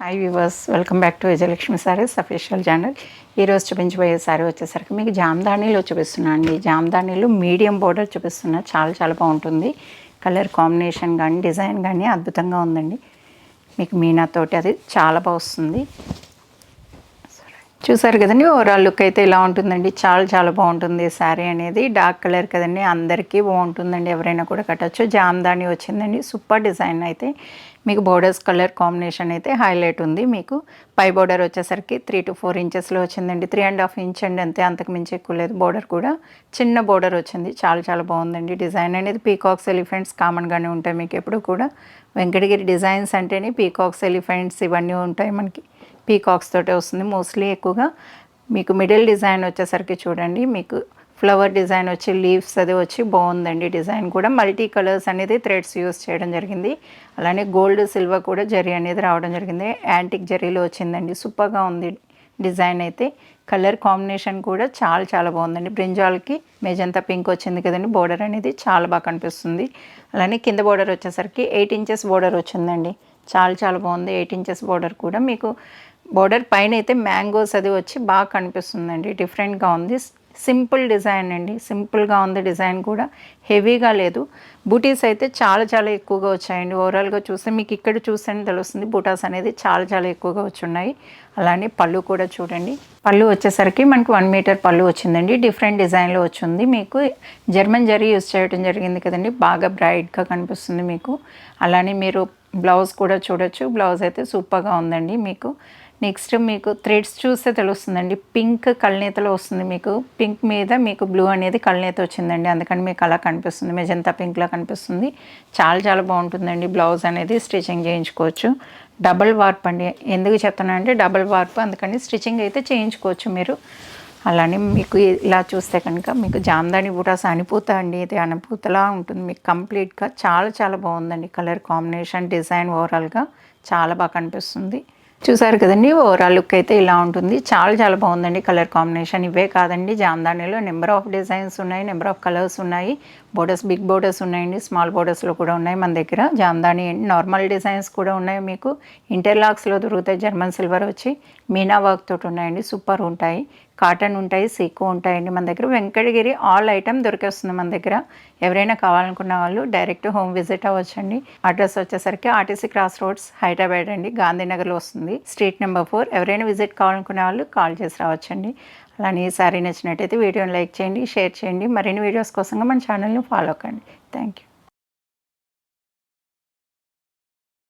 Hi viewers, welcome back to Vijayalakshmi saris official channel. ఈరోజు చూపించబోయే sorry వచ్చేసరికి మీకు జామ్దానీలో చూపిస్తున్నా అండి. జామ్దానీలో మీడియం బోర్డర్ చూపిస్తున్నా. చాలా బాగుంటుంది. కలర్ కాంబినేషన్ కానీ డిజైన్ కానీ అద్భుతంగా ఉందండి. మీకు మీనాతోటి అది చాలా బాగా వస్తుంది. చూసారు కదండి, ఓవరాల్ లుక్ అయితే ఇలా ఉంటుందండి. చాలా బాగుంటుంది శారీ అనేది. డార్క్ కలర్ కదండి, అందరికీ బాగుంటుందండి. ఎవరైనా కూడా కట్టచ్చు. జామ్దాని వచ్చిందండి. సూపర్ డిజైన్ అయితే మీకు బోర్డర్స్ కలర్ కాంబినేషన్ అయితే హైలైట్ ఉంది. మీకు పై బోర్డర్ వచ్చేసరికి 3 to 4 ఇంచెస్లో వచ్చిందండి. 3.5 ఇంచ్ అండి, అంతే, అంతకు మించి ఎక్కువ లేదు. బోర్డర్ కూడా చిన్న బోర్డర్ వచ్చింది. చాలా బాగుందండి. డిజైన్ అనేది పీకాక్స్, ఎలిఫెంట్స్ కామన్గానే ఉంటాయి మీకు ఎప్పుడు కూడా. వెంకటగిరి డిజైన్స్ అంటేనే పీకాక్స్, ఎలిఫెంట్స్ ఇవన్నీ ఉంటాయి మనకి. పీకాక్స్ తోటే వస్తుంది మోస్ట్లీ ఎక్కువగా. మీకు మిడిల్ డిజైన్ వచ్చేసరికి చూడండి, మీకు ఫ్లవర్ డిజైన్ వచ్చి లీవ్స్ అది వచ్చి బాగుందండి. డిజైన్ కూడా మల్టీ కలర్స్ అనేది థ్రెడ్స్ యూస్ చేయడం జరిగింది. అలానే గోల్డ్ సిల్వర్ కూడా జరీ అనేది రావడం జరిగింది. యాంటిక్ జరీలో వచ్చిందండి. సూపర్గా ఉంది డిజైన్ అయితే. కలర్ కాంబినేషన్ కూడా చాలా బాగుందండి. బ్రింజాల్కి మెజంతా పింక్ వచ్చింది కదండి. బోర్డర్ అనేది చాలా బాగా కనిపిస్తుంది. అలానే కింద బోర్డర్ వచ్చేసరికి 8 ఇంచెస్ బోర్డర్ వచ్చిందండి. చాలా బాగుంది. 8 ఇంచెస్ బోర్డర్ కూడా మీకు బోర్డర్ పైన అయితే మ్యాంగోస్ అది వచ్చి బాగా కనిపిస్తుందండి. డిఫరెంట్గా ఉంది. సింపుల్ డిజైన్ అండి. సింపుల్గా ఉంది డిజైన్ కూడా, హెవీగా లేదు. బూటీస్ అయితే చాలా ఎక్కువగా వచ్చాయండి. ఓవరాల్గా చూస్తే మీకు ఇక్కడ చూస్తేనే తెలుస్తుంది బూటాస్ అనేది చాలా ఎక్కువగా వచ్చున్నాయి. అలానే పళ్ళు కూడా చూడండి. పళ్ళు వచ్చేసరికి మనకు 1 మీటర్ పళ్ళు వచ్చిందండి. డిఫరెంట్ డిజైన్లో వచ్చింది. మీకు జర్మన్ జరీ యూస్ చేయడం జరిగింది కదండి. బాగా బ్రైట్గా కనిపిస్తుంది మీకు. అలానే మీరు బ్లౌజ్ కూడా చూడొచ్చు. బ్లౌజ్ అయితే సూపర్గా ఉందండి మీకు. నెక్స్ట్ మీకు థ్రెడ్స్ చూస్తే తెలుస్తుందండి. పింక్ కళ్ళనేతలో వస్తుంది మీకు. పింక్ మీద మీకు బ్లూ అనేది కళ్ళనేత వచ్చిందండి. అందుకని మీకు అలా కనిపిస్తుంది. మెజంతా పింక్లా కనిపిస్తుంది. చాలా బాగుంటుందండి. బ్లౌజ్ అనేది స్టిచ్చింగ్ చేయించుకోవచ్చు. డబల్ వార్ప్ అండి. ఎందుకు చెప్తున్నానంటే డబల్ వార్ప్, అందుకని స్టిచ్చింగ్ అయితే చేయించుకోవచ్చు మీరు. అలానే మీకు ఇలా చూస్తే కనుక మీకు జామ్దాని బూటాస్ అనుపూత అండి. ఇది అనుపూతలా ఉంటుంది మీకు కంప్లీట్గా. చాలా బాగుందండి. కలర్ కాంబినేషన్, డిజైన్ ఓవరాల్గా చాలా బాగా కనిపిస్తుంది. చూసారు కదండి, ఓవరాల్ లుక్ అయితే ఇలా ఉంటుంది. చాలా బాగుందండి. కలర్ కాంబినేషన్ ఇవే కాదండి, జామ్దానిలో నెంబర్ ఆఫ్ డిజైన్స్ ఉన్నాయి, నెంబర్ ఆఫ్ కలర్స్ ఉన్నాయి. బోర్డర్స్ బిగ్ బోర్డర్స్ ఉన్నాయండి, స్మాల్ బోర్డర్స్లో కూడా ఉన్నాయి మన దగ్గర. జామ్దాని నార్మల్ డిజైన్స్ కూడా ఉన్నాయి మీకు. ఇంటర్లాక్స్లో దొరుకుతాయి. జర్మన్ సిల్వర్ వచ్చి మీనా వర్క్ తోటి ఉన్నాయండి. సూపర్ ఉంటాయి. కాటన్ ఉంటాయి, సీకో ఉంటాయండి మన దగ్గర. వెంకటగిరి ఆల్ ఐటమ్ దొరికేస్తుంది మన దగ్గర. ఎవరైనా కావాలనుకున్న వాళ్ళు డైరెక్ట్ హోమ్ విజిట్ అవ్వచ్చండి. అడ్రస్ వచ్చేసరికి ఆర్టీసీ క్రాస్ రోడ్స్, హైదరాబాద్ అండి, గాంధీనగర్లో వస్తుంది, స్ట్రీట్ నెంబర్ 4. ఎవరైనా విజిట్ కావాలనుకునే వాళ్ళు కాల్ చేసి రావచ్చండి. అలానే ఈ సారీ నచ్చినట్టయితే వీడియోని లైక్ చేయండి, షేర్ చేయండి. మరిన్ని వీడియోస్ కోసంగా మన ఛానల్ని ఫాలో కండి. Thank you.